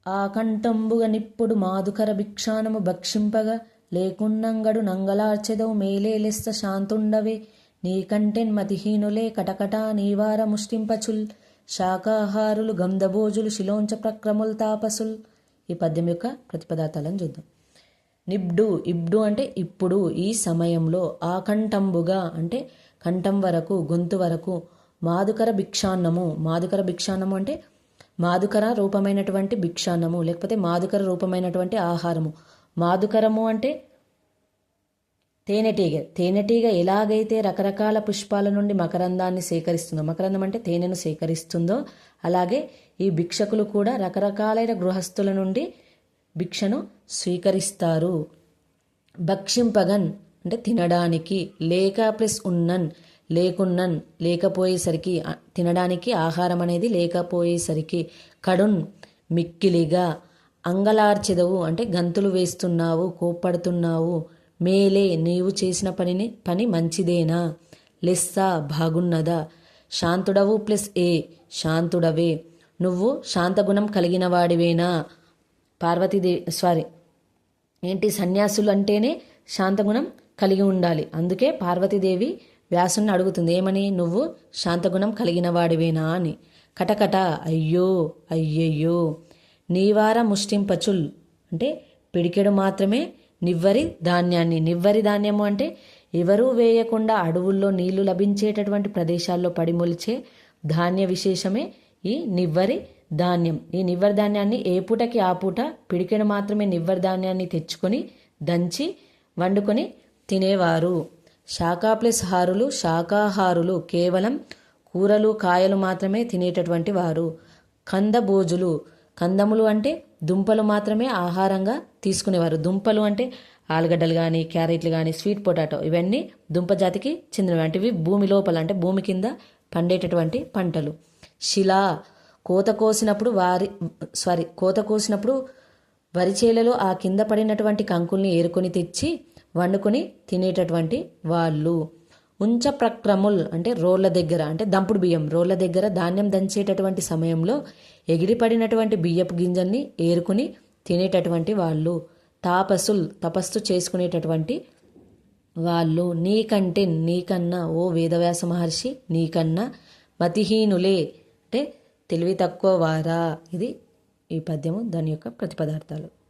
ఆకంఠంబుగ నిప్పుడు మాధుకర భిక్షానము భక్షింపగా లేకున్నంగడు నంగలార్చెదవు మేలేలెస్త శాంతుండవే నీకంటెన్ మతిహీనులే కటకటా నీవార ముష్టింపచుల్ శాకాహారులు గంధభోజులు శిలోంచ ప్రక్రముల్ తాపసుల్. ఈ పద్యం యొక్క ప్రతిపదార్థాలను చూద్దాం. నిబ్డు ఇబ్డు అంటే ఇప్పుడు, ఈ సమయంలో. ఆకంఠంబుగా అంటే కంఠం వరకు, గొంతు వరకు. మాధుకర భిక్షాన్నము, మాధుకర భిక్షాన్నము అంటే మాధుకర రూపమైనటువంటి భిక్షాన్నము లేకపోతే మాధుకర రూపమైనటువంటి ఆహారము. మాధుకరము అంటే తేనెటీగ. తేనెటీగ ఎలాగైతే రకరకాల పుష్పాల నుండి మకరందాన్ని సేకరిస్తుందో, మకరందం అంటే తేనెను సేకరిస్తుందో, అలాగే ఈ భిక్షకులు కూడా రకరకాలైన గృహస్థుల నుండి భిక్షను స్వీకరిస్తారు. భక్షింపగన్ అంటే తినడానికి, లేక ప్లస్ ఉన్నన్ లేకున్నన్ లేకపోయేసరికి, తినడానికి ఆహారం అనేది లేకపోయేసరికి. కడున్ మిక్కిలిగా. అంగలార్చెదవు అంటే గంతులు వేస్తున్నావు, కోప్పడుతున్నావు. మేలే నీవు చేసిన పని మంచిదేనా. లెస్సా బాగున్నదా. శాంతుడవు ప్లస్ ఏ శాంతుడవే. నువ్వు శాంతగుణం కలిగిన వాడివేనా. ఏంటి సన్యాసులు అంటేనే శాంతగుణం కలిగి ఉండాలి. అందుకే పార్వతీదేవి వ్యాసుని అడుగుతుంది ఏమని, నువ్వు శాంతగుణం కలిగిన వాడివేనా అని. కటకట అయ్యో అయ్యయ్యో. నీవార ముష్టింపచుల్ అంటే పిడికెడు మాత్రమే నివ్వరి ధాన్యాన్ని. నివ్వరి ధాన్యము అంటే ఎవరూ వేయకుండా అడవుల్లో నీళ్లు లభించేటటువంటి ప్రదేశాల్లో పడిమొలిచే ధాన్య విశేషమే ఈ నివ్వరి ధాన్యం. ఈ నివ్వరి ధాన్యాన్ని ఏ పూటకి ఆ పూట పిడికెడు మాత్రమే నివ్వరి ధాన్యాన్ని తెచ్చుకొని దంచి వండుకొని తినేవారు. శాకాహారులు కేవలం కూరలు కాయలు మాత్రమే తినేటటువంటి వారు. కందభోజులు, కందములు అంటే దుంపలు మాత్రమే ఆహారంగా తీసుకునేవారు. దుంపలు అంటే ఆలుగడ్డలు కానీ, క్యారెట్లు కానీ, స్వీట్ పొటాటో ఇవన్నీ దుంప జాతికి చెందినవి. అంటే ఇవి భూమి లోపల అంటే భూమి కింద పండేటటువంటి పంటలు. శిలా కోత కోసినప్పుడు వరి చేలలో ఆ కింద పడినటువంటి కంకుల్ని ఏరుకొని తెచ్చి వండుకొని తినేటటువంటి వాళ్ళు. ఉంచ ప్రక్రముల్ అంటే రోళ్ల దగ్గర అంటే దంపుడు బియ్యం, రోళ్ల దగ్గర ధాన్యం దంచేటటువంటి సమయంలో ఎగిరిపడినటువంటి బియ్యపు గింజల్ని ఏరుకుని తినేటటువంటి వాళ్ళు. తాపసుల్ తపస్సు చేసుకునేటటువంటి వాళ్ళు. నీకన్నా ఓ వేదవ్యాస మహర్షి నీకన్నా మతిహీనులే అంటే తెలివి తక్కువ వారా. ఇది ఈ పద్యము, దాని యొక్క ప్రతిపదార్థాలు.